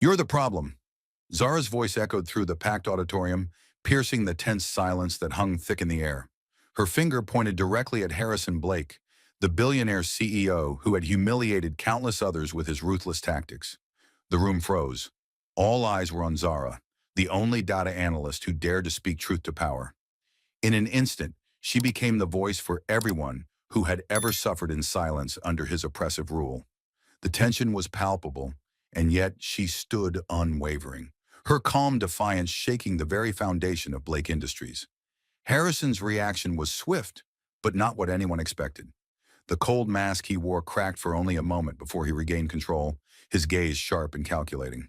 You're the problem. Zara's voice echoed through the packed auditorium, piercing the tense silence that hung thick in the air. Her finger pointed directly at Harrison Blake, the billionaire CEO who had humiliated countless others with his ruthless tactics. The room froze. All eyes were on Zara, the only data analyst who dared to speak truth to power. In an instant, she became the voice for everyone who had ever suffered in silence under his oppressive rule. The tension was palpable, and yet she stood unwavering, her calm defiance shaking the very foundation of Blake Industries. Harrison's reaction was swift, but not what anyone expected. The cold mask he wore cracked for only a moment before he regained control, his gaze sharp and calculating.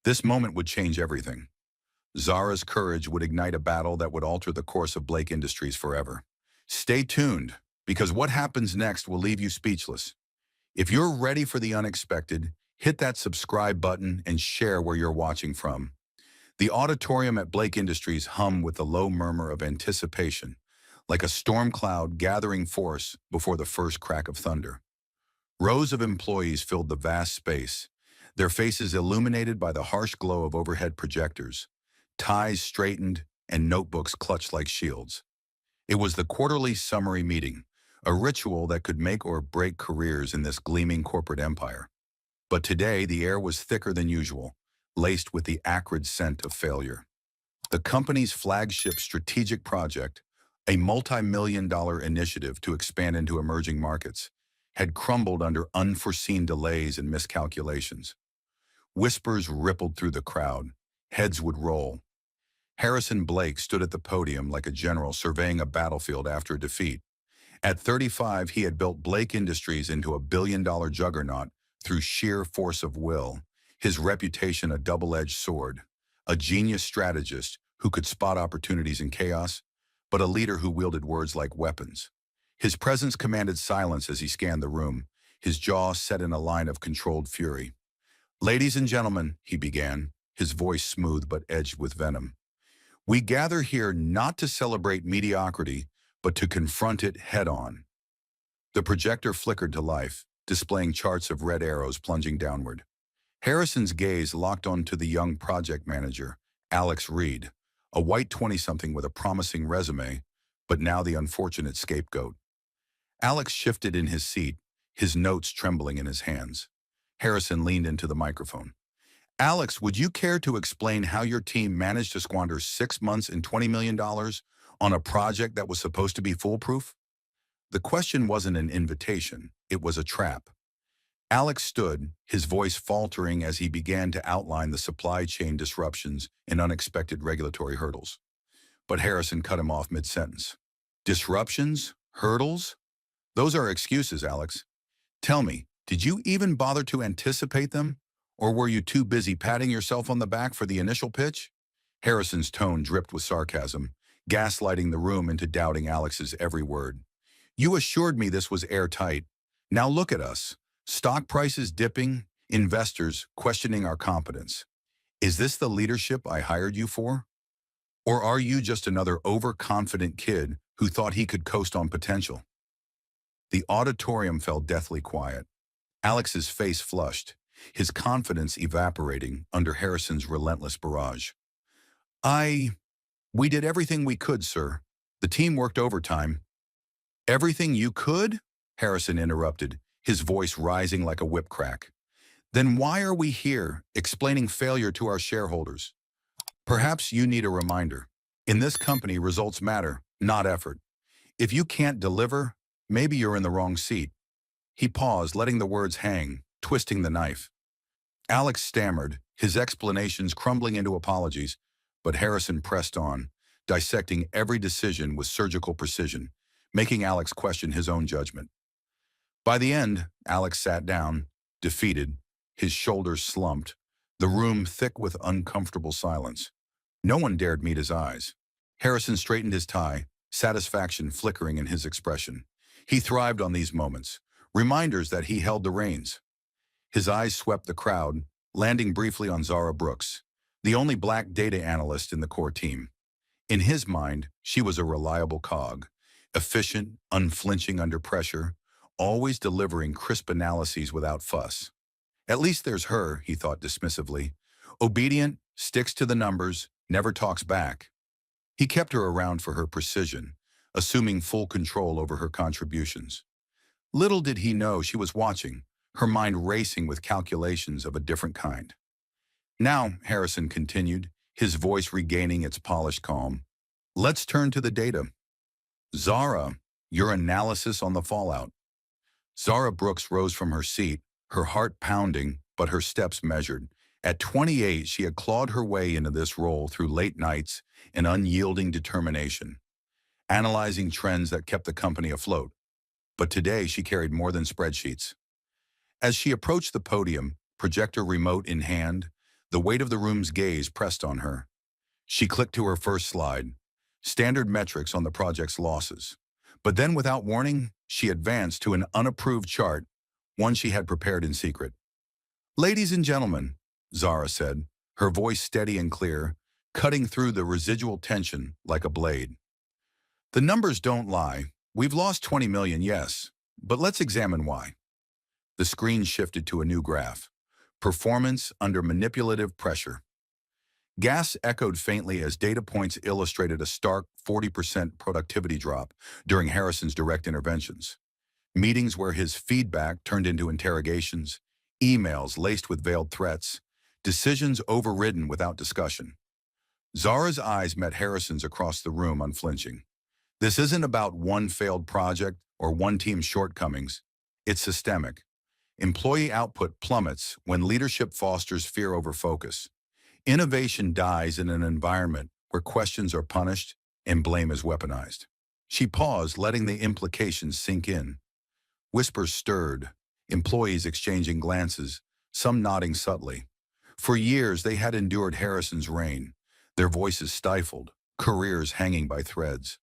This moment would change everything. Zara's courage would ignite a battle that would alter the course of Blake Industries forever. Stay tuned, because what happens next will leave you speechless. If you're ready for the unexpected, hit that subscribe button and share where you're watching from. The auditorium at Blake Industries hummed with the low murmur of anticipation, like a storm cloud gathering force before the first crack of thunder. Rows of employees filled the vast space, their faces illuminated by the harsh glow of overhead projectors, ties straightened and notebooks clutched like shields. It was the quarterly summary meeting, a ritual that could make or break careers in this gleaming corporate empire. But today, the air was thicker than usual, laced with the acrid scent of failure. The company's flagship strategic project, a multi-million-dollar initiative to expand into emerging markets, had crumbled under unforeseen delays and miscalculations. Whispers rippled through the crowd. Heads would roll. Harrison Blake stood at the podium like a general surveying a battlefield after a defeat. At 35, he had built Blake Industries into a billion-dollar juggernaut through sheer force of will, his reputation a double-edged sword, a genius strategist who could spot opportunities in chaos, but a leader who wielded words like weapons. His presence commanded silence as he scanned the room, his jaw set in a line of controlled fury. "Ladies and gentlemen," he began, his voice smooth but edged with venom, "we gather here not to celebrate mediocrity, but to confront it head-on." The projector flickered to life, displaying charts of red arrows plunging downward. Harrison's gaze locked onto the young project manager, Alex Reed, a white 20-something with a promising resume, but now the unfortunate scapegoat. Alex shifted in his seat, his notes trembling in his hands. Harrison leaned into the microphone. "Alex, would you care to explain how your team managed to squander 6 months and $20 million on a project that was supposed to be foolproof?" The question wasn't an invitation, it was a trap. Alex stood, his voice faltering as he began to outline the supply chain disruptions and unexpected regulatory hurdles. But Harrison cut him off mid-sentence. "Disruptions? Hurdles? Those are excuses, Alex. Tell me, did you even bother to anticipate them? Or were you too busy patting yourself on the back for the initial pitch?" Harrison's tone dripped with sarcasm, gaslighting the room into doubting Alex's every word. "You assured me this was airtight. Now look at us. Stock prices dipping, investors questioning our competence. Is this the leadership I hired you for? Or are you just another overconfident kid who thought he could coast on potential?" The auditorium fell deathly quiet. Alex's face flushed, his confidence evaporating under Harrison's relentless barrage. We did everything we could, sir. The team worked overtime." "Everything you could?" Harrison interrupted, his voice rising like a whip crack. "Then why are we here, explaining failure to our shareholders? Perhaps you need a reminder. In this company, results matter, not effort. If you can't deliver, maybe you're in the wrong seat." He paused, letting the words hang, twisting the knife. Alex stammered, his explanations crumbling into apologies, but Harrison pressed on, dissecting every decision with surgical precision, making Alex question his own judgment. By the end, Alex sat down, defeated, his shoulders slumped, the room thick with uncomfortable silence. No one dared meet his eyes. Harrison straightened his tie, satisfaction flickering in his expression. He thrived on these moments, reminders that he held the reins. His eyes swept the crowd, landing briefly on Zara Brooks, the only black data analyst in the core team. In his mind, she was a reliable cog, efficient, unflinching under pressure, always delivering crisp analyses without fuss. "At least there's her," he thought dismissively, Obedient, sticks to the numbers, never talks back. He kept her around for her precision, assuming full control over her contributions. Little did he know she was watching, her mind racing with calculations of a different kind. Now, Harrison continued, his voice regaining its polished calm. Let's turn to the data. Zara, your analysis on the fallout. Zara Brooks rose from her seat, her heart pounding, but her steps measured. At 28, she had clawed her way into this role through late nights and unyielding determination, analyzing trends that kept the company afloat. But today, she carried more than spreadsheets. As she approached the podium, projector remote in hand, the weight of the room's gaze pressed on her. She clicked to her first slide, standard metrics on the project's losses. But then, without warning, she advanced to an unapproved chart, one she had prepared in secret. Ladies and gentlemen, Zara said, her voice steady and clear, cutting through the residual tension like a blade. The numbers don't lie. We've lost 20 million, yes, but let's examine why. The screen shifted to a new graph. Performance under manipulative pressure. Gas echoed faintly as data points illustrated a stark 40% productivity drop during Harrison's direct interventions. Meetings where his feedback turned into interrogations, emails laced with veiled threats, decisions overridden without discussion. Zara's eyes met Harrison's across the room, unflinching. This isn't about one failed project or one team's shortcomings. It's systemic. Employee output plummets when leadership fosters fear over focus. Innovation dies in an environment where questions are punished and blame is weaponized. She paused, letting the implications sink in. Whispers stirred, employees exchanging glances, some nodding subtly. For years, they had endured Harrison's reign, their voices stifled, careers hanging by threads.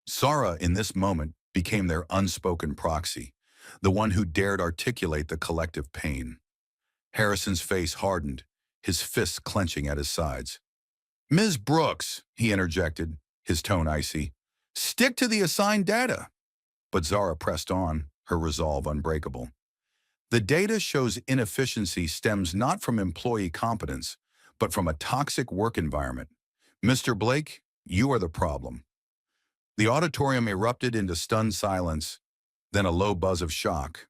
Zara, in this moment, became their unspoken proxy, the one who dared articulate the collective pain. Harrison's face hardened, his fists clenching at his sides. "Ms. Brooks," he interjected, his tone icy, "stick to the assigned data." But Zara pressed on, her resolve unbreakable. The data shows inefficiency stems not from employee competence, but from a toxic work environment. Mr. Blake, you are the problem. The auditorium erupted into stunned silence, then a low buzz of shock.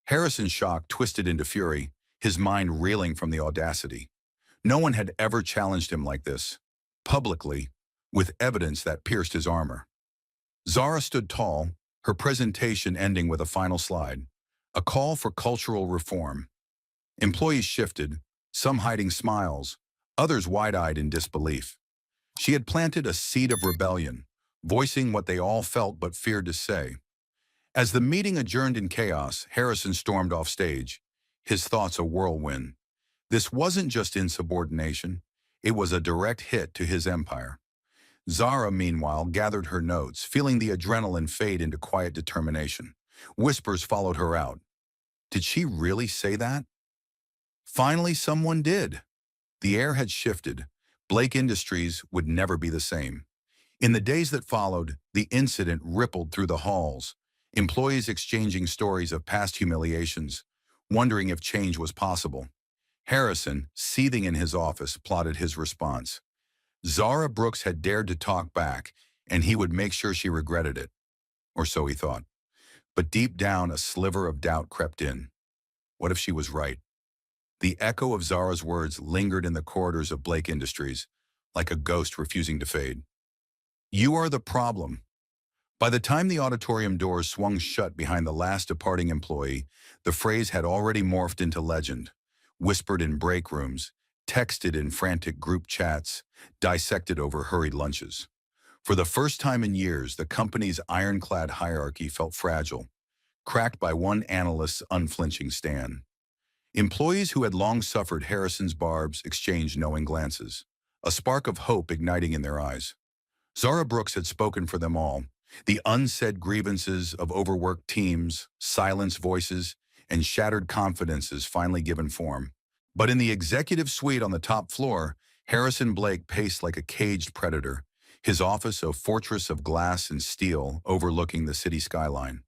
Harrison's shock twisted into fury, his mind reeling from the audacity. No one had ever challenged him like this, publicly, with evidence that pierced his armor. Zara stood tall, her presentation ending with a final slide, a call for cultural reform. Employees shifted, some hiding smiles, others wide-eyed in disbelief. She had planted a seed of rebellion, voicing what they all felt but feared to say. As the meeting adjourned in chaos, Harrison stormed off stage, his thoughts a whirlwind. This wasn't just insubordination, it was a direct hit to his empire. Zara, meanwhile, gathered her notes, feeling the adrenaline fade into quiet determination. Whispers followed her out. Did she really say that? Finally, someone did. The air had shifted. Blake Industries would never be the same. In the days that followed, the incident rippled through the halls, employees exchanging stories of past humiliations, wondering if change was possible. Harrison, seething in his office, plotted his response. Zara Brooks had dared to talk back, and he would make sure she regretted it. Or so he thought. But deep down, a sliver of doubt crept in. What if she was right? The echo of Zara's words lingered in the corridors of Blake Industries, like a ghost refusing to fade. You are the problem. By the time the auditorium doors swung shut behind the last departing employee, the phrase had already morphed into legend, whispered in break rooms, texted in frantic group chats, dissected over hurried lunches. For the first time in years, the company's ironclad hierarchy felt fragile, cracked by one analyst's unflinching stand. Employees who had long suffered Harrison's barbs exchanged knowing glances, a spark of hope igniting in their eyes. Zara Brooks had spoken for them all, the unsaid grievances of overworked teams, silenced voices, and shattered confidences finally given form. But in the executive suite on the top floor, Harrison Blake paced like a caged predator, his office a fortress of glass and steel overlooking the city skyline.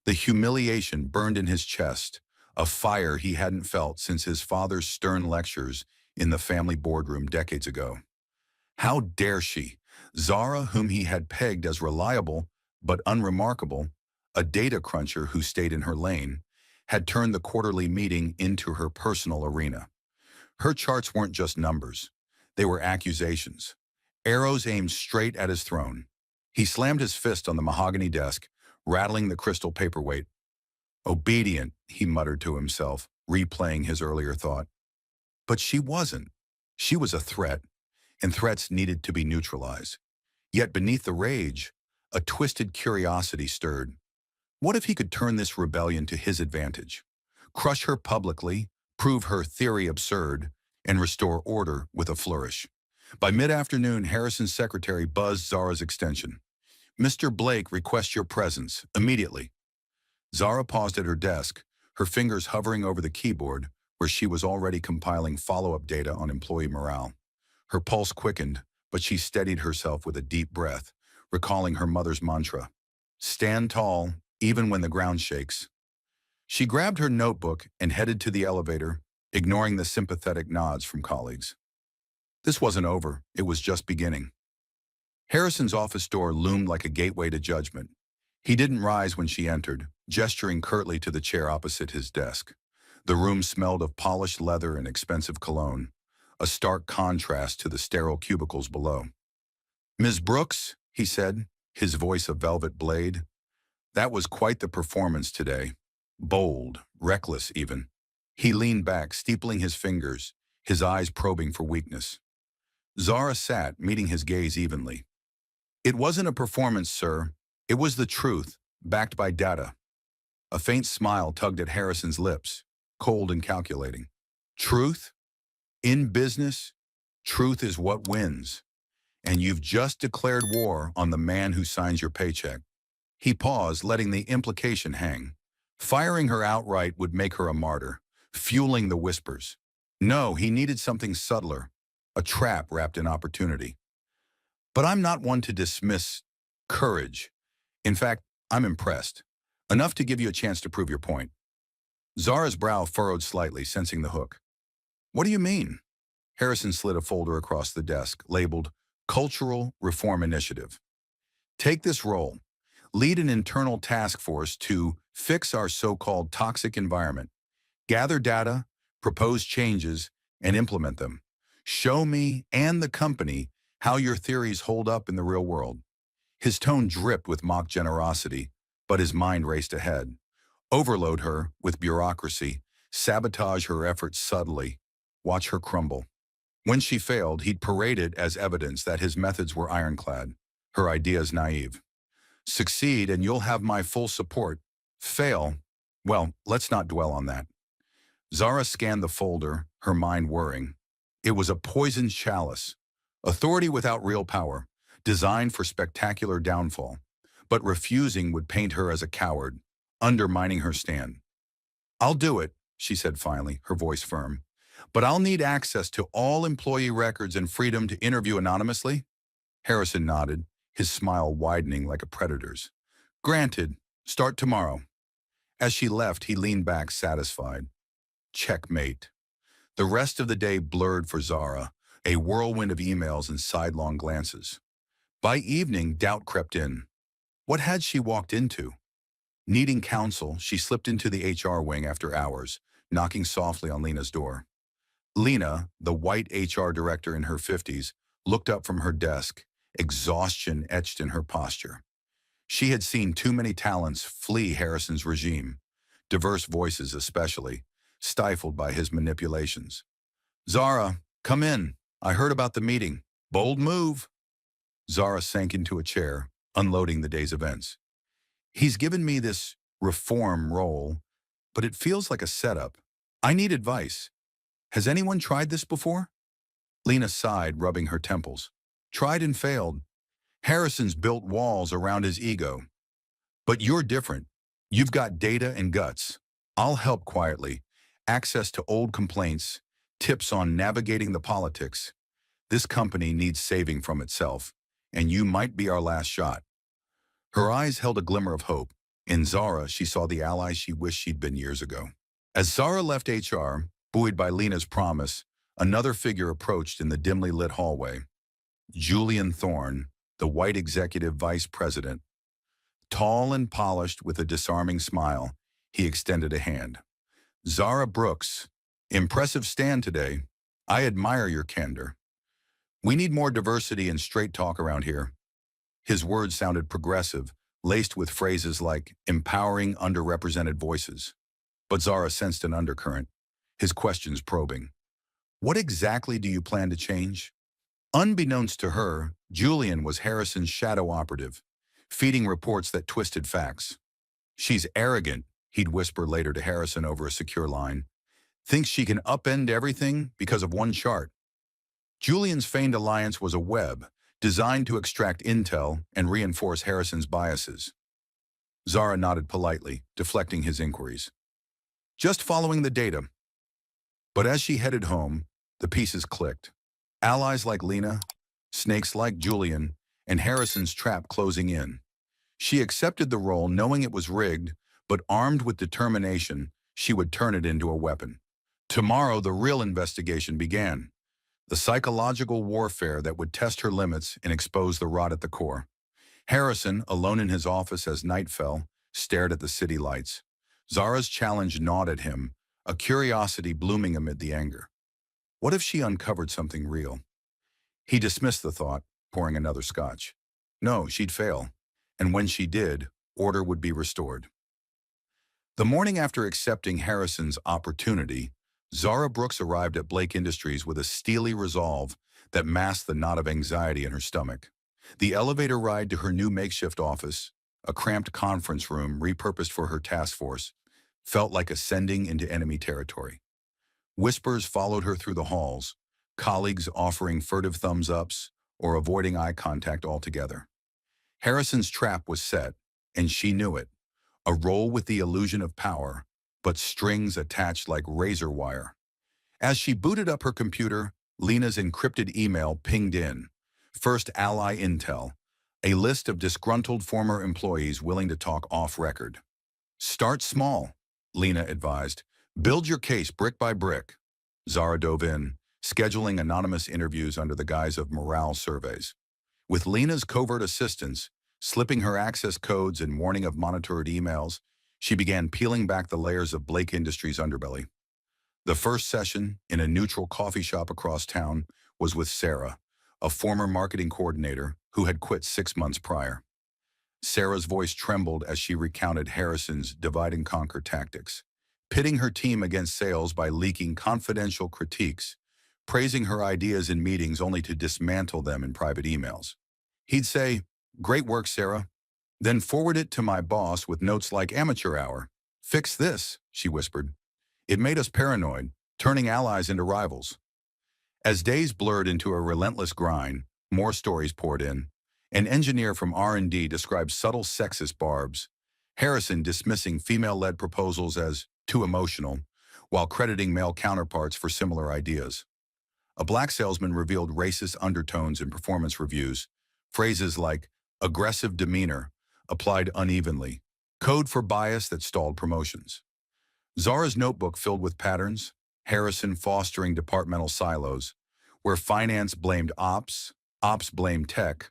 The humiliation burned in his chest, a fire he hadn't felt since his father's stern lectures in the family boardroom decades ago. How dare she? Zara, whom he had pegged as reliable but unremarkable, a data cruncher who stayed in her lane, had turned the quarterly meeting into her personal arena. Her charts weren't just numbers. They were accusations. Arrows aimed straight at his throne. He slammed his fist on the mahogany desk, rattling the crystal paperweight. Obedient, he muttered to himself, replaying his earlier thought. But she wasn't. She was a threat, and threats needed to be neutralized. Yet beneath the rage, a twisted curiosity stirred. What if he could turn this rebellion to his advantage? Crush her publicly, prove her theory absurd, and restore order with a flourish. By mid-afternoon, Harrison's secretary buzzed Zara's extension. "Mr. Blake requests your presence, immediately." Zara paused at her desk, her fingers hovering over the keyboard, where she was already compiling follow-up data on employee morale. Her pulse quickened, but she steadied herself with a deep breath, recalling her mother's mantra, "Stand tall, even when the ground shakes." She grabbed her notebook and headed to the elevator, ignoring the sympathetic nods from colleagues. This wasn't over, it was just beginning. Harrison's office door loomed like a gateway to judgment. He didn't rise when she entered, gesturing curtly to the chair opposite his desk. The room smelled of polished leather and expensive cologne, a stark contrast to the sterile cubicles below. "Ms. Brooks," he said, his voice a velvet blade. "That was quite the performance today. Bold, reckless even." He leaned back, steepling his fingers, his eyes probing for weakness. Zara sat, meeting his gaze evenly. "It wasn't a performance, sir. It was the truth, backed by data." A faint smile tugged at Harrison's lips, cold and calculating. "Truth? In business, truth is what wins. And you've just declared war on the man who signs your paycheck." He paused, letting the implication hang. Firing her outright would make her a martyr, fueling the whispers. No, he needed something subtler, a trap wrapped in opportunity. "But I'm not one to dismiss courage. In fact, I'm impressed. Enough to give you a chance to prove your point." Zara's brow furrowed slightly, sensing the hook. "What do you mean?" Harrison slid a folder across the desk, labeled Cultural Reform Initiative. "Take this role. Lead an internal task force to fix our so-called toxic environment. Gather data, propose changes, and implement them. Show me and the company how your theories hold up in the real world." His tone dripped with mock generosity, but his mind raced ahead. Overload her with bureaucracy, sabotage her efforts subtly, watch her crumble. When she failed, he'd parade it as evidence that his methods were ironclad, her ideas naive. Succeed and you'll have my full support. Fail, well, let's not dwell on that. Zara scanned the folder, her mind whirring. It was a poisoned chalice, authority without real power, designed for spectacular downfall. But refusing would paint her as a coward, undermining her stand. "I'll do it," she said finally, her voice firm. "But I'll need access to all employee records and freedom to interview anonymously." Harrison nodded, his smile widening like a predator's. "Granted, start tomorrow." As she left, he leaned back satisfied. Checkmate. The rest of the day blurred for Zara, a whirlwind of emails and sidelong glances. By evening, doubt crept in. What had she walked into? Needing counsel, she slipped into the HR wing after hours, knocking softly on Lena's door. Lena, the white HR director in her 50s, looked up from her desk, exhaustion etched in her posture. She had seen too many talents flee Harrison's regime, diverse voices especially, stifled by his manipulations. "Zara, come in. I heard about the meeting. Bold move." Zara sank into a chair, unloading the day's events. "He's given me this reform role, but it feels like a setup. I need advice. Has anyone tried this before?" Lena sighed, rubbing her temples. "Tried and failed. Harrison's built walls around his ego. But you're different. You've got data and guts. I'll help quietly. Access to old complaints, tips on navigating the politics. This company needs saving from itself, and you might be our last shot." Her eyes held a glimmer of hope. In Zara, she saw the ally she wished she'd been years ago. As Zara left HR, buoyed by Lena's promise, Another figure approached in the dimly lit hallway. Julian Thorne, the white executive vice president. Tall and polished with a disarming smile, he extended a hand. Zara Brooks, impressive stand today. I admire your candor. We need more diversity and straight talk around here. His words sounded progressive, laced with phrases like empowering underrepresented voices. But Zara sensed an undercurrent, his questions probing. What exactly do you plan to change? Unbeknownst to her, Julian was Harrison's shadow operative, feeding reports that twisted facts. She's arrogant, he'd whisper later to Harrison over a secure line. Thinks she can upend everything because of one chart. Julian's feigned alliance was a web, designed to extract intel and reinforce Harrison's biases. Zara nodded politely, deflecting his inquiries. Just following the data. But as she headed home, the pieces clicked. Allies like Lena, snakes like Julian, and Harrison's trap closing in. She accepted the role knowing it was rigged, but armed with determination, she would turn it into a weapon. Tomorrow, the real investigation began. The psychological warfare that would test her limits and expose the rot at the core. Harrison, alone in his office as night fell, stared at the city lights. Zara's challenge gnawed at him, a curiosity blooming amid the anger. What if she uncovered something real? He dismissed the thought, pouring another scotch. No, she'd fail. And when she did, order would be restored. The morning after accepting Harrison's opportunity, Zara Brooks arrived at Blake Industries with a steely resolve that masked the knot of anxiety in her stomach. The elevator ride to her new makeshift office, a cramped conference room repurposed for her task force, felt like ascending into enemy territory. Whispers followed her through the halls, colleagues offering furtive thumbs-ups or avoiding eye contact altogether. Harrison's trap was set, and she knew it. A role with the illusion of power, but strings attached like razor wire. As she booted up her computer, Lena's encrypted email pinged in. First Ally Intel, a list of disgruntled former employees willing to talk off-record. Start small, Lena advised. Build your case brick by brick. Zara dove in, scheduling anonymous interviews under the guise of morale surveys. With Lena's covert assistance, slipping her access codes and warning of monitored emails, she began peeling back the layers of Blake Industries' underbelly. The first session, in a neutral coffee shop across town, was with Sarah, a former marketing coordinator who had quit 6 months prior. Sarah's voice trembled as she recounted Harrison's divide-and-conquer tactics, pitting her team against sales by leaking confidential critiques, praising her ideas in meetings only to dismantle them in private emails. He'd say, "Great work, Sarah," then forward it to my boss with notes like amateur hour. "Fix this," she whispered. It made us paranoid, turning allies into rivals. As days blurred into a relentless grind, more stories poured in. An engineer from R&D described subtle sexist barbs, Harrison dismissing female-led proposals as too emotional, while crediting male counterparts for similar ideas. A black salesman revealed racist undertones in performance reviews, phrases like aggressive demeanor applied unevenly, code for bias that stalled promotions. Zara's notebook filled with patterns, Harrison fostering departmental silos, where finance blamed ops blamed tech,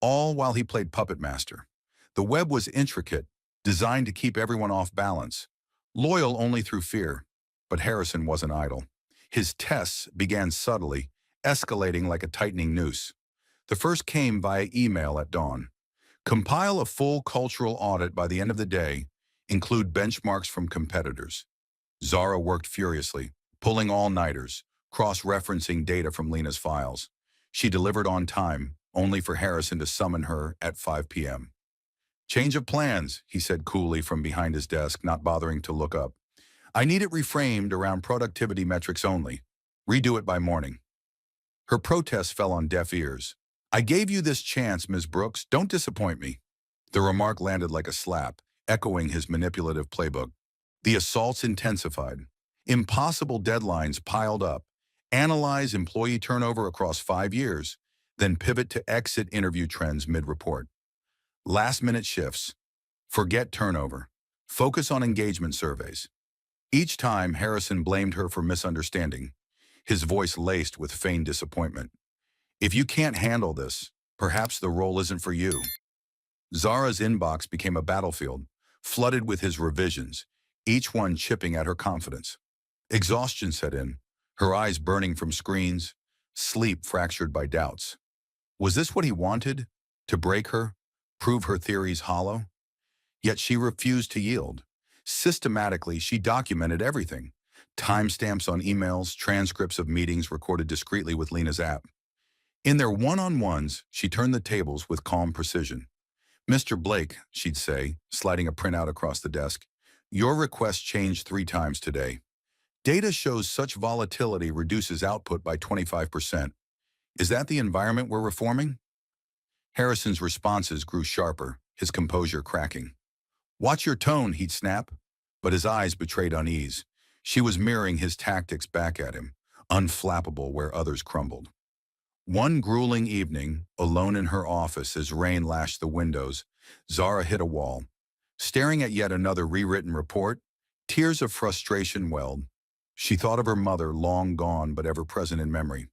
all while he played puppet master. The web was intricate, designed to keep everyone off balance, loyal only through fear. But Harrison wasn't idle. His tests began subtly, escalating like a tightening noose. The first came via email at dawn. Compile a full cultural audit by the end of the day, include benchmarks from competitors. Zara worked furiously, pulling all-nighters, cross-referencing data from Lena's files. She delivered on time, only for Harrison to summon her at 5 p.m. "Change of plans," he said coolly from behind his desk, not bothering to look up. "I need it reframed around productivity metrics only. Redo it by morning." Her protest fell on deaf ears. "I gave you this chance, Ms. Brooks. Don't disappoint me." The remark landed like a slap, echoing his manipulative playbook. The assaults intensified. Impossible deadlines piled up. Analyze employee turnover across 5 years, then pivot to exit interview trends mid-report. Last-minute shifts. Forget turnover. Focus on engagement surveys. Each time, Harrison blamed her for misunderstanding. his voice laced with feigned disappointment. If you can't handle this, perhaps the role isn't for you. Zara's inbox became a battlefield, flooded with his revisions, each one chipping at her confidence. Exhaustion set in, her eyes burning from screens, sleep fractured by doubts. Was this what he wanted? To break her? Prove her theories hollow? Yet she refused to yield. Systematically, she documented everything. Timestamps on emails, transcripts of meetings recorded discreetly with Lena's app. In their one-on-ones, she turned the tables with calm precision. "Mr. Blake," she'd say, sliding a printout across the desk, "your request changed 3 times today. Data shows such volatility reduces output by 25%. Is that the environment we're reforming?" Harrison's responses grew sharper, his composure cracking. "Watch your tone," he'd snap, but his eyes betrayed unease. She was mirroring his tactics back at him, unflappable where others crumbled. One grueling evening, alone in her office as rain lashed the windows, Zara hit a wall. Staring at yet another rewritten report, tears of frustration welled. She thought of her mother, long gone but ever present in memory.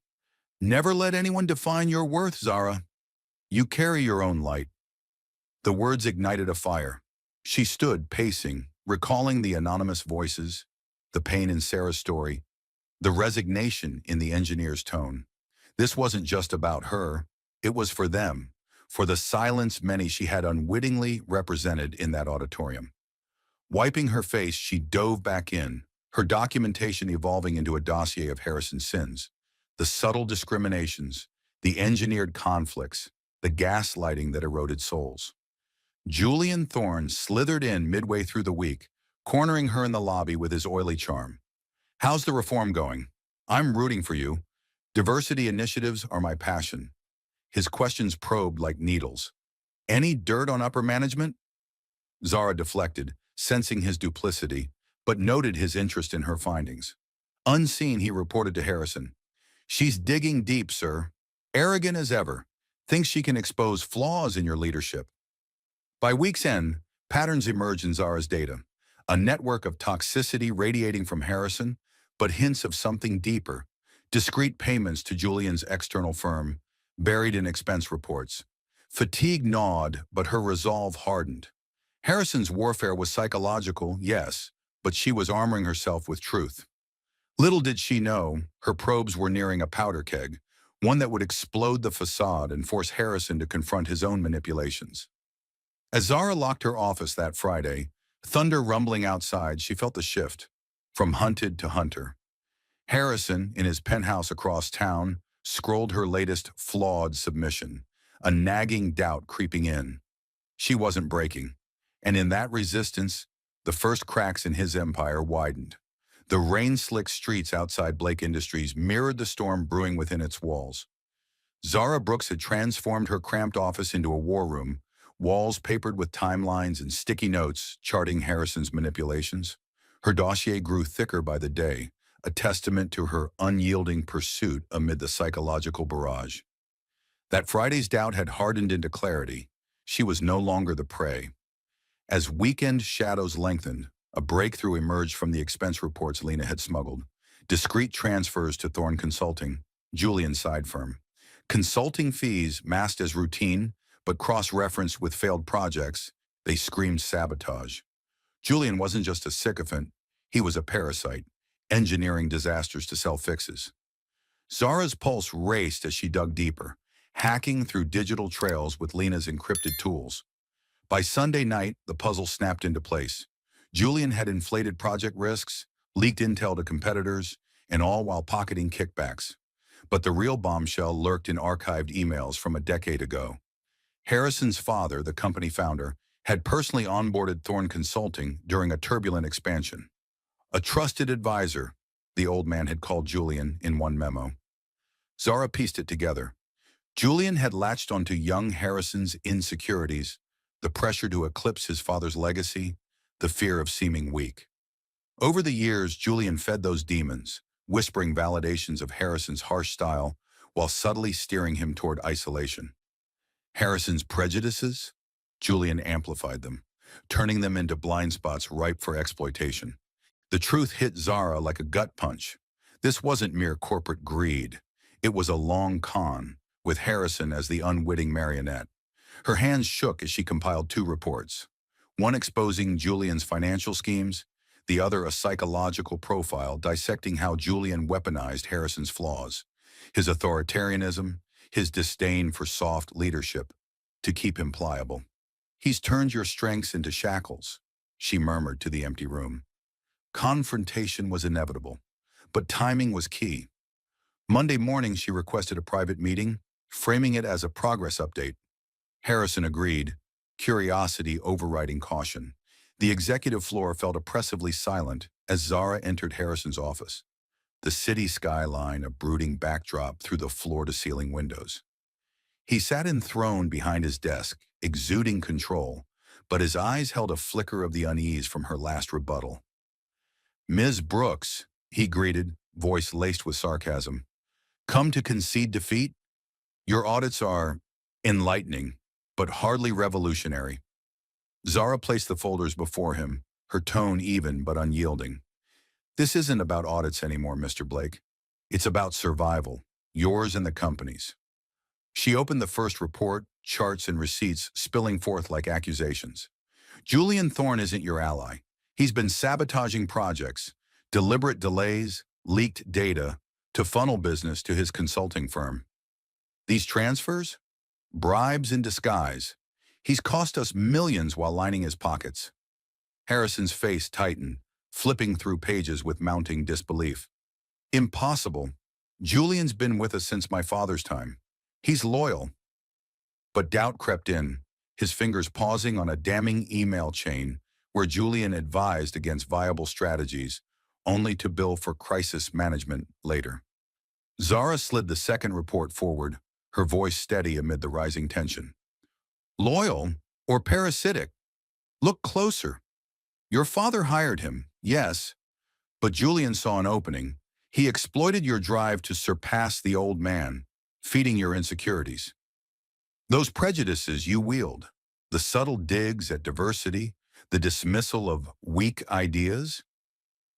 "Never let anyone define your worth, Zara. You carry your own light." The words ignited a fire. She stood, pacing, recalling the anonymous voices, the pain in Sarah's story, the resignation in the engineer's tone. This wasn't just about her. It was for them, for the silence many she had unwittingly represented in that auditorium. Wiping her face, she dove back in, her documentation evolving into a dossier of Harrison's sins. The subtle discriminations, the engineered conflicts, the gaslighting that eroded souls. Julian Thorne slithered in midway through the week, cornering her in the lobby with his oily charm. "How's the reform going? I'm rooting for you. Diversity initiatives are my passion." His questions probed like needles. "Any dirt on upper management?" Zara deflected, sensing his duplicity, but noted his interest in her findings. Unseen, he reported to Harrison. "She's digging deep, sir. Arrogant as ever. Thinks she can expose flaws in your leadership." By week's end, patterns emerged in Zara's data. A network of toxicity radiating from Harrison, but hints of something deeper. Discrete payments to Julian's external firm, buried in expense reports. Fatigue gnawed, but her resolve hardened. Harrison's warfare was psychological, yes, but she was armoring herself with truth. Little did she know, her probes were nearing a powder keg, one that would explode the facade and force Harrison to confront his own manipulations. As Zara locked her office that Friday, thunder rumbling outside, she felt the shift, from hunted to hunter. Harrison, in his penthouse across town, scrolled her latest flawed submission, a nagging doubt creeping in. She wasn't breaking, and in that resistance, the first cracks in his empire widened. The rain-slick streets outside Blake Industries mirrored the storm brewing within its walls. Zara Brooks had transformed her cramped office into a war room, walls papered with timelines and sticky notes charting Harrison's manipulations. Her dossier grew thicker by the day, a testament to her unyielding pursuit amid the psychological barrage. That Friday's doubt had hardened into clarity. She was no longer the prey. As weekend shadows lengthened, a breakthrough emerged from the expense reports Lena had smuggled. Discrete transfers to Thorne Consulting, Julian's side firm. Consulting fees masked as routine, but cross-referenced with failed projects, they screamed sabotage. Julian wasn't just a sycophant, he was a parasite, engineering disasters to sell fixes. Zara's pulse raced as she dug deeper, hacking through digital trails with Lena's encrypted tools. By Sunday night, the puzzle snapped into place. Julian had inflated project risks, leaked intel to competitors, and all while pocketing kickbacks. But the real bombshell lurked in archived emails from a decade ago. Harrison's father, the company founder, had personally onboarded Thorne Consulting during a turbulent expansion. A trusted advisor, the old man had called Julian in one memo. Zara pieced it together. Julian had latched onto young Harrison's insecurities, the pressure to eclipse his father's legacy, the fear of seeming weak. Over the years, Julian fed those demons, whispering validations of Harrison's harsh style while subtly steering him toward isolation. Harrison's prejudices? Julian amplified them, turning them into blind spots ripe for exploitation. The truth hit Zara like a gut punch. This wasn't mere corporate greed. It was a long con, with Harrison as the unwitting marionette. Her hands shook as she compiled two reports, one exposing Julian's financial schemes, the other a psychological profile dissecting how Julian weaponized Harrison's flaws, his authoritarianism, his disdain for soft leadership, to keep him pliable. "He's turned your strengths into shackles," she murmured to the empty room. Confrontation was inevitable, but timing was key. Monday morning, she requested a private meeting, framing it as a progress update. Harrison agreed, curiosity overriding caution. The executive floor felt oppressively silent as Zara entered Harrison's office, the city skyline a brooding backdrop through the floor-to-ceiling windows. He sat enthroned behind his desk, exuding control, but his eyes held a flicker of the unease from her last rebuttal. "Ms. Brooks," he greeted, voice laced with sarcasm, "come to concede defeat? Your audits are enlightening, but hardly revolutionary." Zara placed the folders before him, her tone even but unyielding. "This isn't about audits anymore, Mr. Blake. It's about survival, yours and the company's." She opened the first report, charts and receipts spilling forth like accusations. "Julian Thorne isn't your ally. He's been sabotaging projects, deliberate delays, leaked data, to funnel business to his consulting firm. These transfers? Bribes in disguise. He's cost us millions while lining his pockets." Harrison's face tightened, flipping through pages with mounting disbelief. "Impossible. Julian's been with us since my father's time. He's loyal." But doubt crept in, his fingers pausing on a damning email chain where Julian advised against viable strategies, only to bill for crisis management later. Zara slid the second report forward, her voice steady amid the rising tension. "Loyal or parasitic? Look closer. Your father hired him, yes, but Julian saw an opening. He exploited your drive to surpass the old man, feeding your insecurities. Those prejudices you wield, the subtle digs at diversity, the dismissal of weak ideas,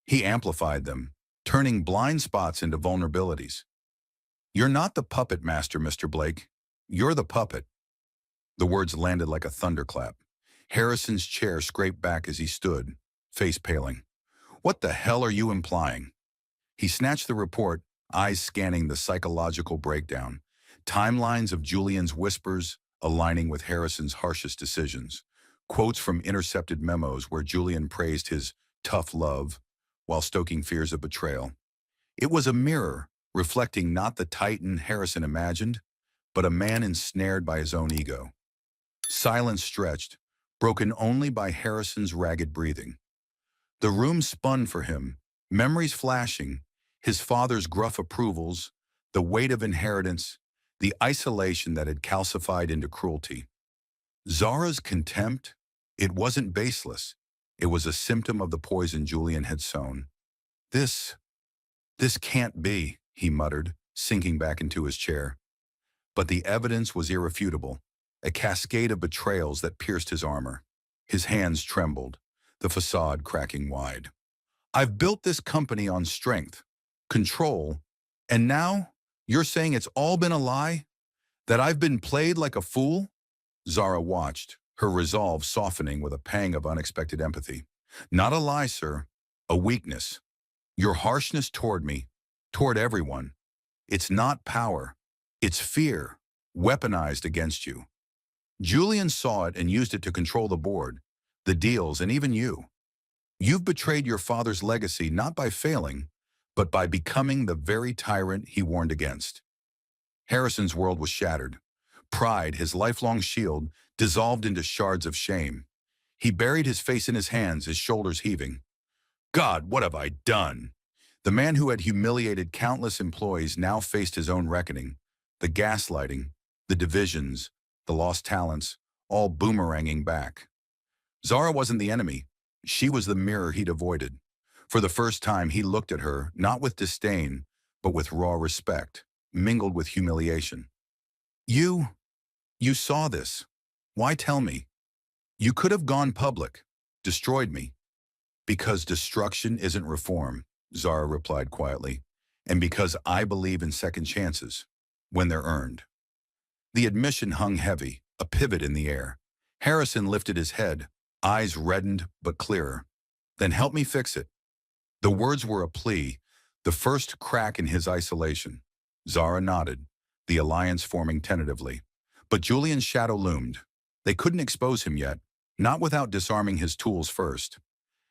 he amplified them, turning blind spots into vulnerabilities. You're not the puppet master, Mr. Blake. You're the puppet." The words landed like a thunderclap. Harrison's chair scraped back as he stood, face paling. "What the hell are you implying?" He snatched the report, eyes scanning the psychological breakdown, timelines of Julian's whispers aligning with Harrison's harshest decisions, quotes from intercepted memos where Julian praised his tough love while stoking fears of betrayal. It was a mirror, reflecting not the titan Harrison imagined, but a man ensnared by his own ego. Silence stretched, broken only by Harrison's ragged breathing. The room spun for him, memories flashing, his father's gruff approvals, the weight of inheritance, the isolation that had calcified into cruelty. Zara's contempt? It wasn't baseless. It was a symptom of the poison Julian had sown. This can't be," he muttered, sinking back into his chair. But the evidence was irrefutable, a cascade of betrayals that pierced his armor. His hands trembled, the facade cracking wide. "I've built this company on strength, control, and now you're saying it's all been a lie? That I've been played like a fool?" Zara watched, her resolve softening with a pang of unexpected empathy. "Not a lie, sir. A weakness. Your harshness toward me, toward everyone. It's not power. It's fear, weaponized against you. Julian saw it and used it to control the board, the deals, and even you. You've betrayed your father's legacy not by failing, but by becoming the very tyrant he warned against." Harrison's world was shattered. Pride, his lifelong shield, dissolved into shards of shame. He buried his face in his hands, his shoulders heaving. "God, what have I done?" The man who had humiliated countless employees now faced his own reckoning. The gaslighting, the divisions, the lost talents, all boomeranging back. Zara wasn't the enemy. She was the mirror he'd avoided. For the first time, he looked at her, not with disdain, but with raw respect, mingled with humiliation. You saw this. Why tell me? You could have gone public, destroyed me." "Because destruction isn't reform," Zara replied quietly. and because I believe in second chances when they're earned. The admission hung heavy, a pivot in the air. Harrison lifted his head, eyes reddened but clearer. Then help me fix it. The words were a plea, the first crack in his isolation. Zara nodded, the alliance forming tentatively. But Julian's shadow loomed. They couldn't expose him yet, not without disarming his tools first.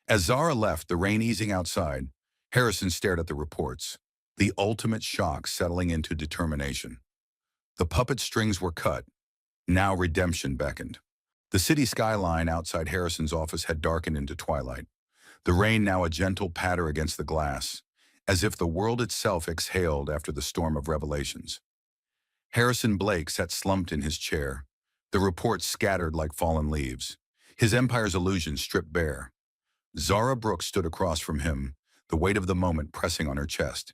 As Zara left, the rain easing outside, Harrison stared at the reports, the ultimate shock settling into determination. The puppet strings were cut. Now redemption beckoned. The city skyline outside Harrison's office had darkened into twilight, the rain now a gentle patter against the glass, as if the world itself exhaled after the storm of revelations. Harrison Blake sat slumped in his chair, the reports scattered like fallen leaves, his empire's illusions stripped bare. Zara Brooks stood across from him, the weight of the moment pressing on her chest.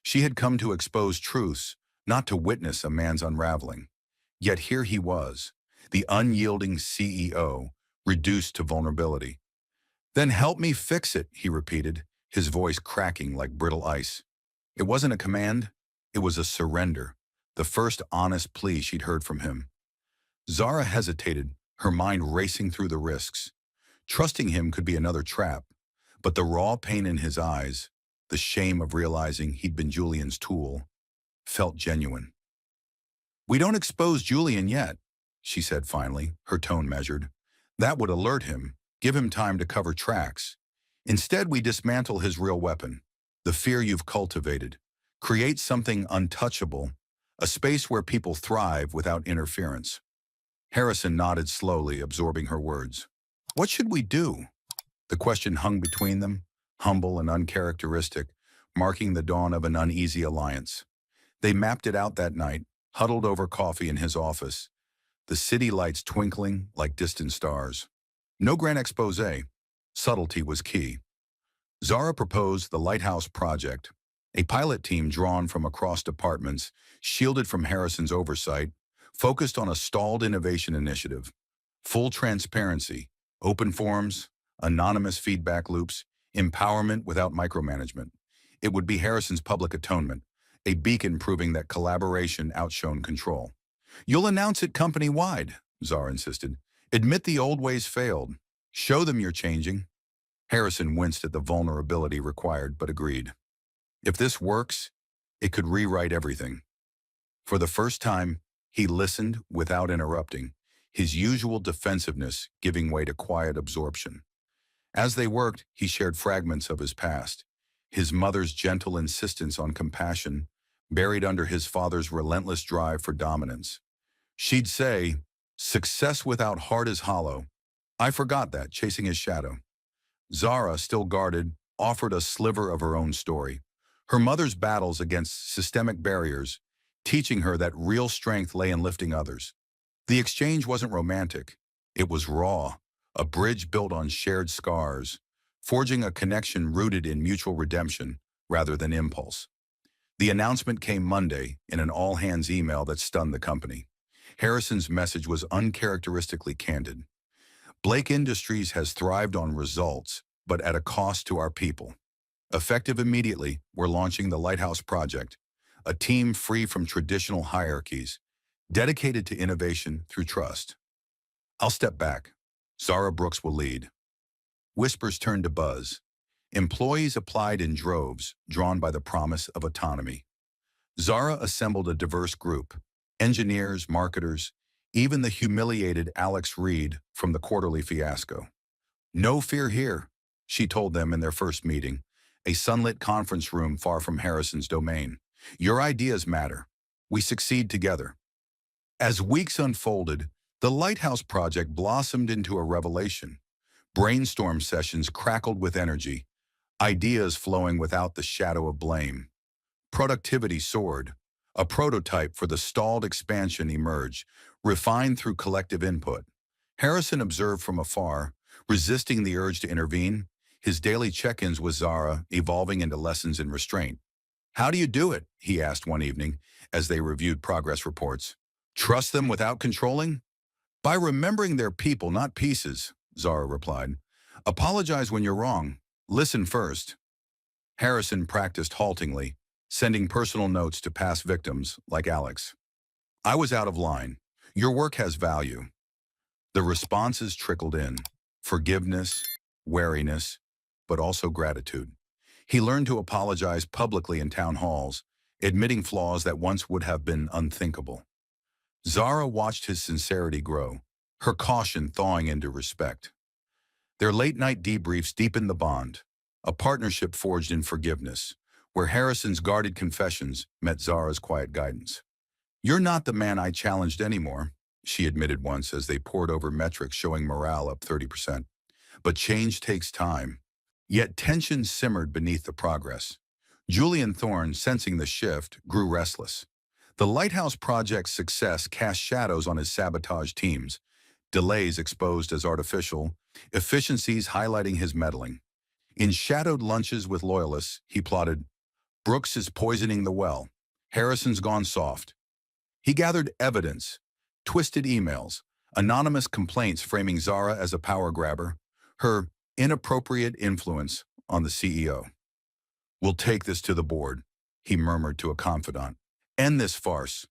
She had come to expose truths, not to witness a man's unraveling. Yet here he was, the unyielding CEO, reduced to vulnerability. "Then help me fix it," he repeated, his voice cracking like brittle ice. It wasn't a command, it was a surrender, the first honest plea she'd heard from him. Zara hesitated, her mind racing through the risks. Trusting him could be another trap, but the raw pain in his eyes, the shame of realizing he'd been Julian's tool, felt genuine. "We don't expose Julian yet," she said finally, her tone measured. "That would alert him, give him time to cover tracks. Instead, we dismantle his real weapon, the fear you've cultivated, create something untouchable, a space where people thrive without interference." Harrison nodded slowly, absorbing her words. "What should we do?" The question hung between them, humble and uncharacteristic, marking the dawn of an uneasy alliance. They mapped it out that night, huddled over coffee in his office, the city lights twinkling like distant stars. No grand exposé. Subtlety was key. Zara proposed the Lighthouse Project, a pilot team drawn from across departments, shielded from Harrison's oversight, focused on a stalled innovation initiative. Full transparency, open forums, anonymous feedback loops, empowerment without micromanagement. It would be Harrison's public atonement, a beacon proving that collaboration outshone control. "You'll announce it company-wide," Zara insisted. "Admit the old ways failed. Show them you're changing." Harrison winced at the vulnerability required, but agreed. If this works, it could rewrite everything. For the first time, he listened without interrupting, his usual defensiveness giving way to quiet absorption. As they worked, he shared fragments of his past, his mother's gentle insistence on compassion, buried under his father's relentless drive for dominance. She'd say, "Success without heart is hollow." I forgot that, chasing his shadow. Zara, still guarded, offered a sliver of her own story. Her mother's battles against systemic barriers, teaching her that real strength lay in lifting others. The exchange wasn't romantic. It was raw, a bridge built on shared scars, forging a connection rooted in mutual redemption rather than impulse. The announcement came Monday in an all-hands email that stunned the company. Harrison's message was uncharacteristically candid. "Blake Industries has thrived on results, but at a cost to our people. Effective immediately, we're launching the Lighthouse Project, a team free from traditional hierarchies, dedicated to innovation through trust. I'll step back. Zara Brooks will lead." Whispers turned to buzz. Employees applied in droves, drawn by the promise of autonomy. Zara assembled a diverse group, engineers, marketers, even the humiliated Alex Reed from the quarterly fiasco. "No fear here," she told them in their first meeting, a sunlit conference room far from Harrison's domain. "Your ideas matter. We succeed together." As weeks unfolded, the Lighthouse Project blossomed into a revelation. Brainstorm sessions crackled with energy, ideas flowing without the shadow of blame. Productivity soared. A prototype for the stalled expansion emerged, refined through collective input. Harrison observed from afar, resisting the urge to intervene, his daily check-ins with Zara evolving into lessons in restraint. "How do you do it?" he asked one evening as they reviewed progress reports. "Trust them without controlling?" "By remembering they're people, not pieces," Zara replied. "Apologize when you're wrong. Listen first." Harrison practiced haltingly, sending personal notes to past victims like Alex. I was out of line. Your work has value. The responses trickled in. Forgiveness, wariness, but also gratitude. He learned to apologize publicly in town halls, admitting flaws that once would have been unthinkable. Zara watched his sincerity grow, her caution thawing into respect. Their late-night debriefs deepened the bond, a partnership forged in forgiveness, where Harrison's guarded confessions met Zara's quiet guidance. "You're not the man I challenged anymore," she admitted once as they pored over metrics showing morale up 30%. But change takes time. Yet tension simmered beneath the progress. Julian Thorne, sensing the shift, grew restless. The Lighthouse Project's success cast shadows on his sabotage teams, delays exposed as artificial, efficiencies highlighting his meddling. In shadowed lunches with loyalists, he plotted, "Brooks is poisoning the well. Harrison's gone soft." He gathered evidence, twisted emails, anonymous complaints framing Zara as a power grabber, her inappropriate influence on the CEO. "We'll take this to the board," he murmured to a confidant. "End this farce."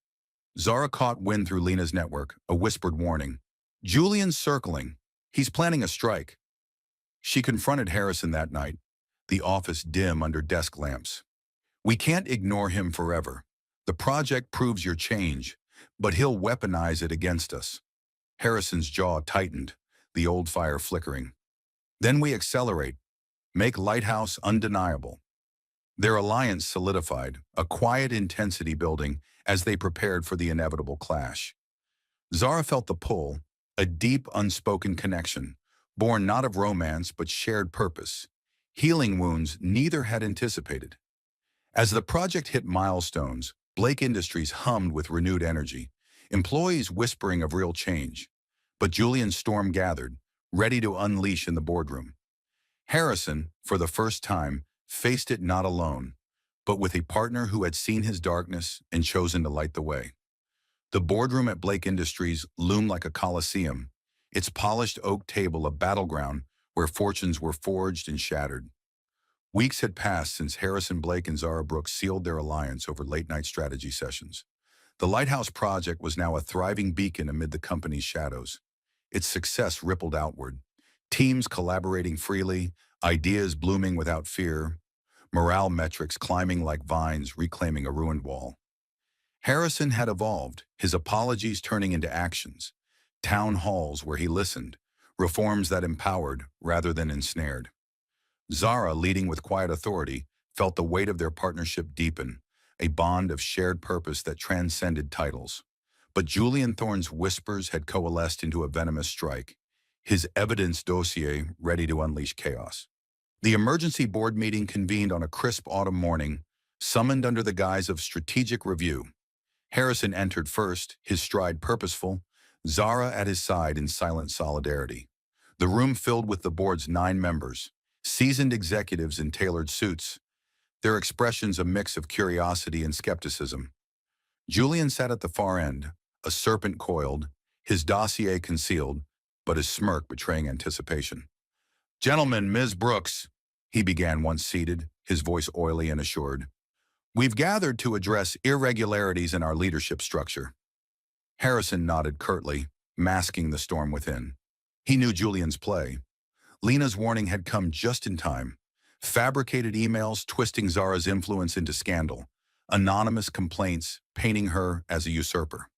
Zara caught wind through Lena's network, a whispered warning. "Julian's circling. He's planning a strike." She confronted Harrison that night, the office dim under desk lamps. "We can't ignore him forever. The project proves your change, but he'll weaponize it against us." Harrison's jaw tightened, the old fire flickering. "Then we accelerate, make Lighthouse undeniable." Their alliance solidified, a quiet intensity building as they prepared for the inevitable clash. Zara felt the pull, a deep, unspoken connection, born not of romance but shared purpose, healing wounds neither had anticipated. As the project hit milestones, Blake Industries hummed with renewed energy, employees whispering of real change. But Julian's storm gathered, ready to unleash in the boardroom. Harrison, for the first time, faced it not alone, but with a partner who had seen his darkness and chosen to light the way. The boardroom at Blake Industries loomed like a coliseum, its polished oak table a battleground where fortunes were forged and shattered. Weeks had passed since Harrison Blake and Zara Brooks sealed their alliance over late-night strategy sessions. The Lighthouse Project was now a thriving beacon amid the company's shadows. Its success rippled outward, teams collaborating freely, ideas blooming without fear, morale metrics climbing like vines reclaiming a ruined wall. Harrison had evolved, his apologies turning into actions, town halls where he listened, reforms that empowered rather than ensnared. Zara, leading with quiet authority, felt the weight of their partnership deepen, a bond of shared purpose that transcended titles. But Julian Thorne's whispers had coalesced into a venomous strike, his evidence dossier ready to unleash chaos. The emergency board meeting convened on a crisp autumn morning, summoned under the guise of strategic review. Harrison entered first, his stride purposeful, Zara at his side in silent solidarity. The room filled with the board's 9 members, seasoned executives in tailored suits, their expressions a mix of curiosity and skepticism. Julian sat at the far end, a serpent coiled, his dossier concealed, but his smirk betraying anticipation. "Gentlemen, Ms. Brooks," he began once seated, his voice oily and assured, "we've gathered to address irregularities in our leadership structure." Harrison nodded curtly, masking the storm within. He knew Julian's play. Lena's warning had come just in time. Fabricated emails twisting Zara's influence into scandal. Anonymous complaints painting her as a usurper.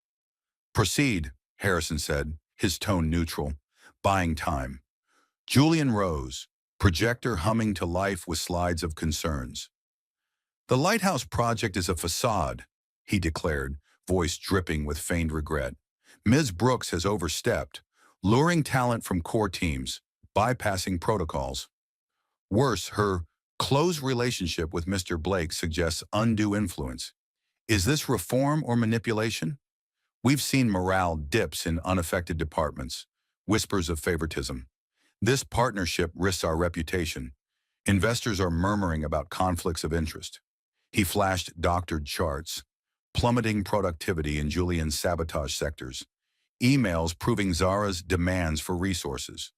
"Proceed," Harrison said, his tone neutral, buying time. Julian rose, projector humming to life with slides of concerns. "The Lighthouse Project is a facade," he declared, voice dripping with feigned regret. "Ms. Brooks has overstepped, luring talent from core teams, bypassing protocols. Worse, her close relationship with Mr. Blake suggests undue influence. Is this reform or manipulation? We've seen morale dips in unaffected departments, whispers of favoritism. This partnership risks our reputation. Investors are murmuring about conflicts of interest." He flashed doctored charts, plummeting productivity in Julian's sabotage sectors, emails proving Zara's demands for resources.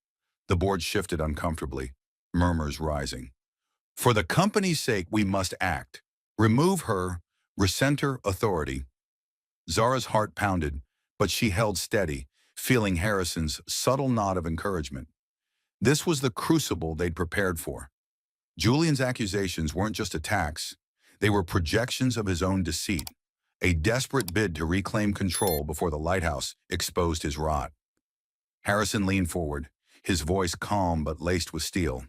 The board shifted uncomfortably, murmurs rising. "For the company's sake, we must act." Remove her, resent her authority. Zara's heart pounded, but she held steady, feeling Harrison's subtle nod of encouragement. This was the crucible they'd prepared for. Julian's accusations weren't just attacks. They were projections of his own deceit, a desperate bid to reclaim control before the lighthouse exposed his rot. Harrison leaned forward, his voice calm but laced with steel.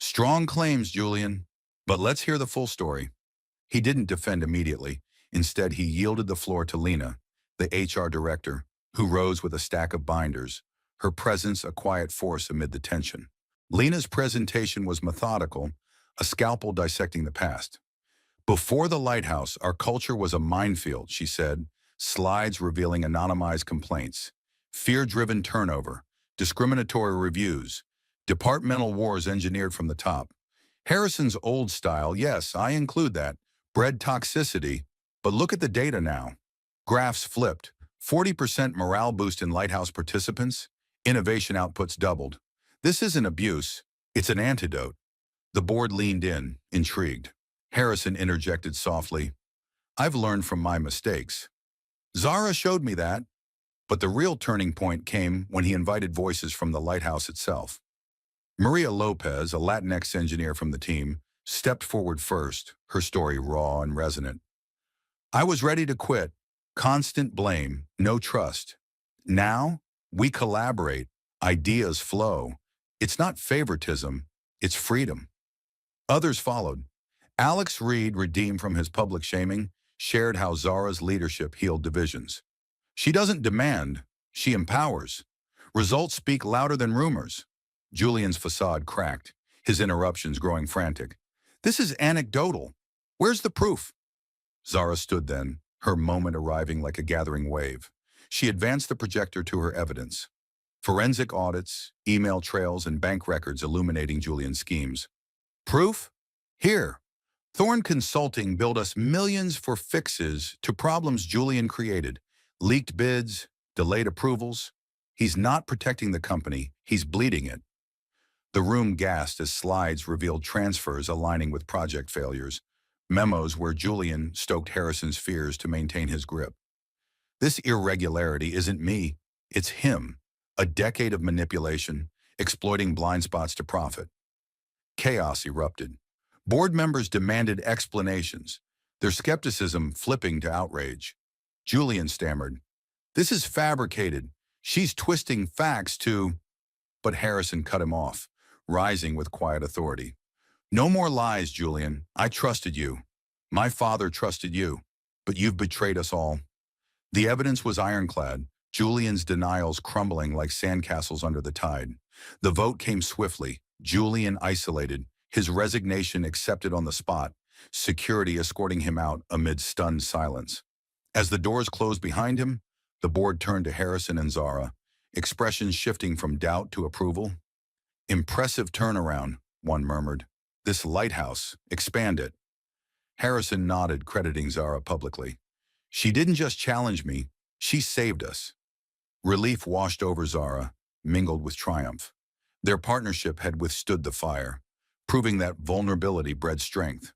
Strong claims, Julian, but let's hear the full story. He didn't defend immediately. Instead, he yielded the floor to Lena, the HR director, who rose with a stack of binders, her presence a quiet force amid the tension. Lena's presentation was methodical, a scalpel dissecting the past. Before the lighthouse, our culture was a minefield, she said, slides revealing anonymized complaints, fear-driven turnover, discriminatory reviews, departmental wars engineered from the top. Harrison's old style, yes, I include that, bred toxicity, but look at the data now. Graphs flipped, 40% morale boost in lighthouse participants, innovation outputs doubled. This isn't abuse, it's an antidote. The board leaned in, intrigued. Harrison interjected softly, I've learned from my mistakes. Zara showed me that, but the real turning point came when he invited voices from the lighthouse itself. Maria Lopez, a Latinx engineer from the team, stepped forward first, her story raw and resonant. I was ready to quit. Constant blame, no trust. Now, we collaborate, ideas flow. It's not favoritism, it's freedom. Others followed. Alex Reed, redeemed from his public shaming, shared how Zara's leadership healed divisions. She doesn't demand, she empowers. Results speak louder than rumors. Julian's facade cracked, his interruptions growing frantic. This is anecdotal. Where's the proof? Zara stood then, her moment arriving like a gathering wave. She advanced the projector to her evidence. Forensic audits, email trails, and bank records illuminating Julian's schemes. Proof? Here. Thorne Consulting billed us millions for fixes to problems Julian created. Leaked bids, delayed approvals. He's not protecting the company, he's bleeding it. The room gasped as slides revealed transfers aligning with project failures, memos where Julian stoked Harrison's fears to maintain his grip. This irregularity isn't me, it's him. A decade of manipulation, exploiting blind spots to profit. Chaos erupted. Board members demanded explanations, their skepticism flipping to outrage. Julian stammered, "This is fabricated. She's twisting facts to—" But Harrison cut him off, rising with quiet authority. "No more lies, Julian. I trusted you. My father trusted you. But you've betrayed us all." The evidence was ironclad, Julian's denials crumbling like sandcastles under the tide. The vote came swiftly, Julian isolated, his resignation accepted on the spot, security escorting him out amid stunned silence. As the doors closed behind him, the board turned to Harrison and Zara, expressions shifting from doubt to approval. "Impressive turnaround," one murmured. "This lighthouse, expand it." Harrison nodded, crediting Zara publicly. "She didn't just challenge me, she saved us." Relief washed over Zara, mingled with triumph. Their partnership had withstood the fire, proving that vulnerability bred strength.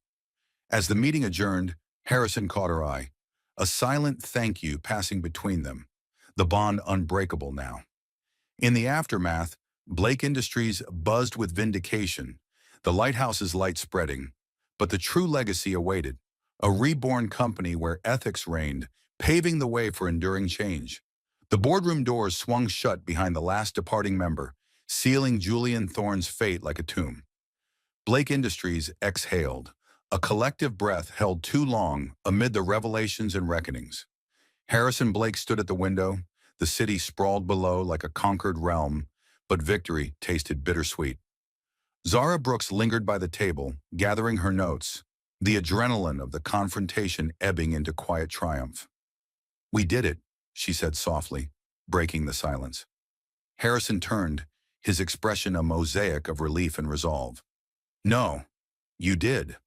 As the meeting adjourned, Harrison caught her eye, a silent thank you passing between them, the bond unbreakable now. In the aftermath, Blake Industries buzzed with vindication, the lighthouse's light spreading, but the true legacy awaited, a reborn company where ethics reigned, paving the way for enduring change. The boardroom doors swung shut behind the last departing member, sealing Julian Thorne's fate like a tomb. Blake Industries exhaled, a collective breath held too long amid the revelations and reckonings. Harrison Blake stood at the window, the city sprawled below like a conquered realm, but victory tasted bittersweet. Zara Brooks lingered by the table, gathering her notes, the adrenaline of the confrontation ebbing into quiet triumph. "We did it," she said softly, breaking the silence. Harrison turned, his expression a mosaic of relief and resolve. "No, you did.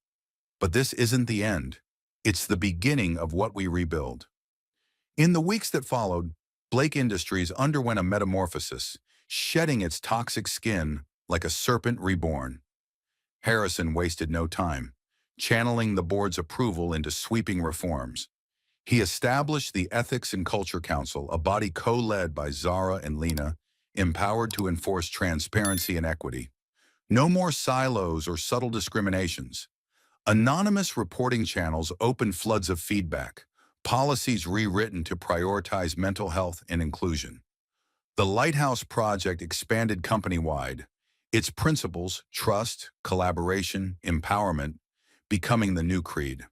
But this isn't the end. It's the beginning of what we rebuild." In the weeks that followed, Blake Industries underwent a metamorphosis, shedding its toxic skin like a serpent reborn. Harrison wasted no time. channeling the board's approval into sweeping reforms. He established the Ethics and Culture Council, a body co-led by Zara and Lena, empowered to enforce transparency and equity. No more silos or subtle discriminations. Anonymous reporting channels opened floods of feedback, policies rewritten to prioritize mental health and inclusion. The Lighthouse Project expanded company-wide, its principles, trust, collaboration, empowerment, becoming the new creed.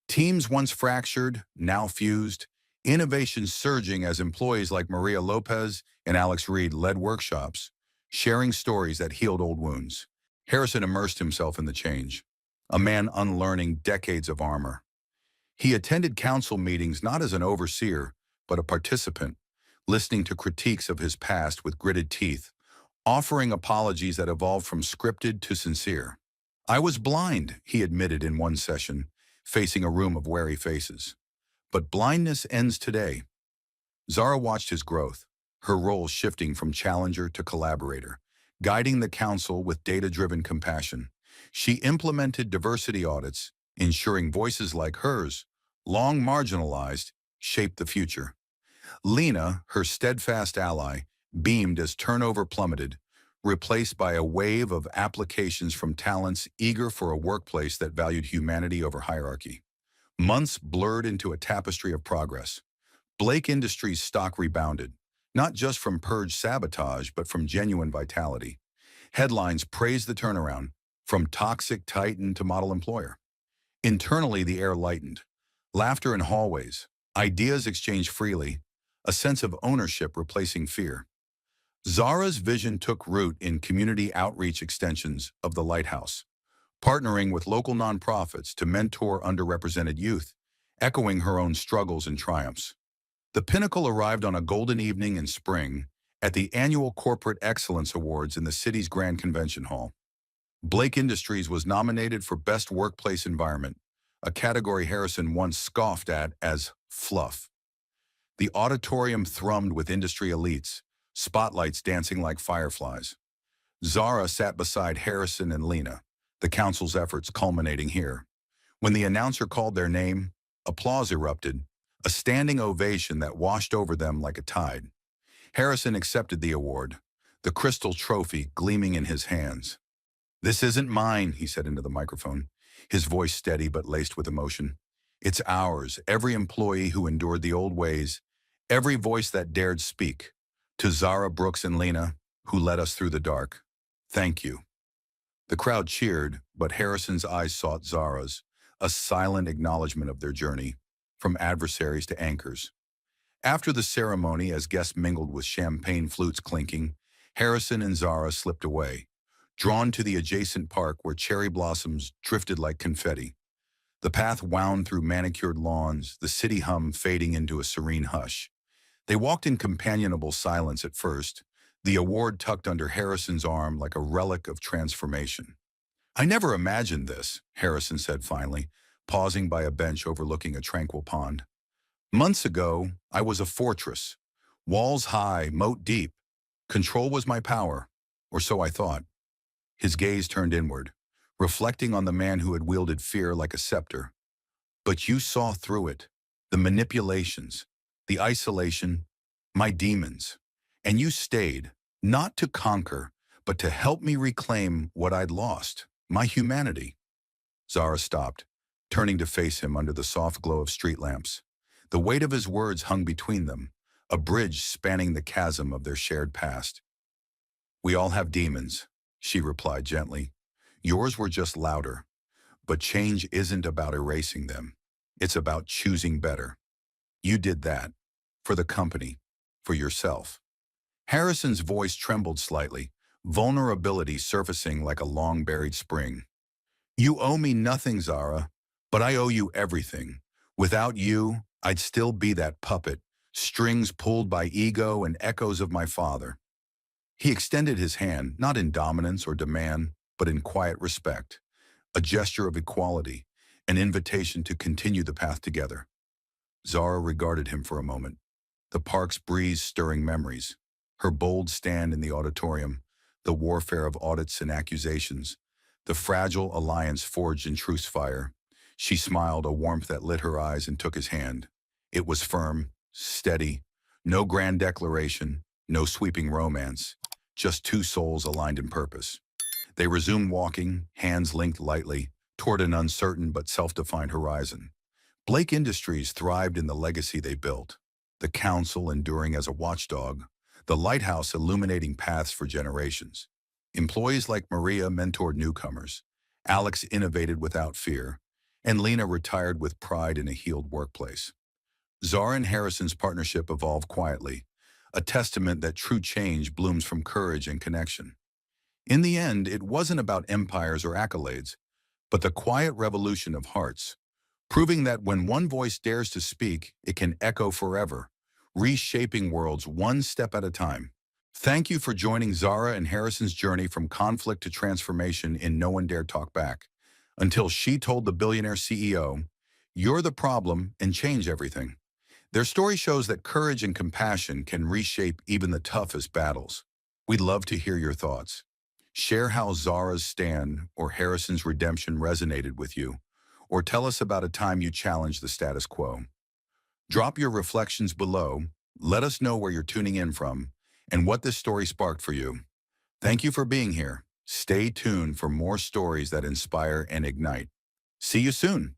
Teams once fractured, now fused, innovation surging as employees like Maria Lopez and Alex Reed led workshops, sharing stories that healed old wounds. Harrison immersed himself in the change, a man unlearning decades of armor. He attended council meetings not as an overseer, but a participant, listening to critiques of his past with gritted teeth, offering apologies that evolved from scripted to sincere. "I was blind," he admitted in one session, facing a room of wary faces. "But blindness ends today." Zara watched his growth, her role shifting from challenger to collaborator, guiding the council with data-driven compassion. She implemented diversity audits, ensuring voices like hers, long marginalized, shaped the future. Lena, her steadfast ally, beamed as turnover plummeted, replaced by a wave of applications from talents eager for a workplace that valued humanity over hierarchy. Months blurred into a tapestry of progress. Blake Industries' stock rebounded, not just from purge sabotage, but from genuine vitality. Headlines praised the turnaround, from toxic titan to model employer. Internally, the air lightened. Laughter in hallways, ideas exchanged freely, a sense of ownership replacing fear. Zara's vision took root in community outreach extensions of the Lighthouse, partnering with local nonprofits to mentor underrepresented youth, echoing her own struggles and triumphs. The pinnacle arrived on a golden evening in spring at the annual Corporate Excellence Awards in the city's Grand Convention Hall. Blake Industries was nominated for Best Workplace Environment, a category Harrison once scoffed at as fluff. The auditorium thrummed with industry elites, spotlights dancing like fireflies. Zara sat beside Harrison and Lena, the council's efforts culminating here. When the announcer called their name, applause erupted, a standing ovation that washed over them like a tide. Harrison accepted the award, the crystal trophy gleaming in his hands. "This isn't mine," he said into the microphone, his voice steady but laced with emotion. "It's ours, every employee who endured the old ways, every voice that dared speak. To Zara, Brooks, and Lena, who led us through the dark, thank you." The crowd cheered, but Harrison's eyes sought Zara's, a silent acknowledgement of their journey, from adversaries to anchors. After the ceremony, as guests mingled with champagne flutes clinking, Harrison and Zara slipped away, drawn to the adjacent park where cherry blossoms drifted like confetti. The path wound through manicured lawns, the city hum fading into a serene hush. They walked in companionable silence at first, the award tucked under Harrison's arm like a relic of transformation. "I never imagined this," Harrison said finally, pausing by a bench overlooking a tranquil pond. "Months ago, I was a fortress. Walls high, moat deep. Control was my power, or so I thought." His gaze turned inward, reflecting on the man who had wielded fear like a scepter. "But you saw through it, the manipulations, the isolation, my demons. And you stayed, not to conquer, but to help me reclaim what I'd lost, my humanity." Zara stopped, turning to face him under the soft glow of street lamps. The weight of his words hung between them, a bridge spanning the chasm of their shared past. "We all have demons," she replied gently. "Yours were just louder. But change isn't about erasing them. It's about choosing better. You did that. For the company. For yourself." Harrison's voice trembled slightly, vulnerability surfacing like a long-buried spring. "You owe me nothing, Zara, but I owe you everything. Without you, I'd still be that puppet, strings pulled by ego and echoes of my father." He extended his hand, not in dominance or demand, but in quiet respect, a gesture of equality, an invitation to continue the path together. Zara regarded him for a moment, the park's breeze stirring memories, her bold stand in the auditorium, the warfare of audits and accusations, The fragile alliance forged in truce fire. She smiled, a warmth that lit her eyes, and took his hand. It was firm, steady, no grand declaration, no sweeping romance, just two souls aligned in purpose. They resumed walking, hands linked lightly, toward an uncertain but self-defined horizon. Blake Industries thrived in the legacy they built, the council enduring as a watchdog, the lighthouse illuminating paths for generations. Employees like Maria mentored newcomers, Alex innovated without fear, and Lena retired with pride in a healed workplace. Zara and Harrison's partnership evolved quietly, a testament that true change blooms from courage and connection. In the end, it wasn't about empires or accolades, but the quiet revolution of hearts, proving that when one voice dares to speak, it can echo forever, reshaping worlds one step at a time. Thank you for joining Zara and Harrison's journey from conflict to transformation in No One Dare Talk Back. Until she told the billionaire CEO, "You're the problem and change everything." Their story shows that courage and compassion can reshape even the toughest battles. We'd love to hear your thoughts. Share how Zara's stand or Harrison's redemption resonated with you, or tell us about a time you challenged the status quo. Drop your reflections below, let us know where you're tuning in from, and what this story sparked for you. Thank you for being here. Stay tuned for more stories that inspire and ignite. See you soon.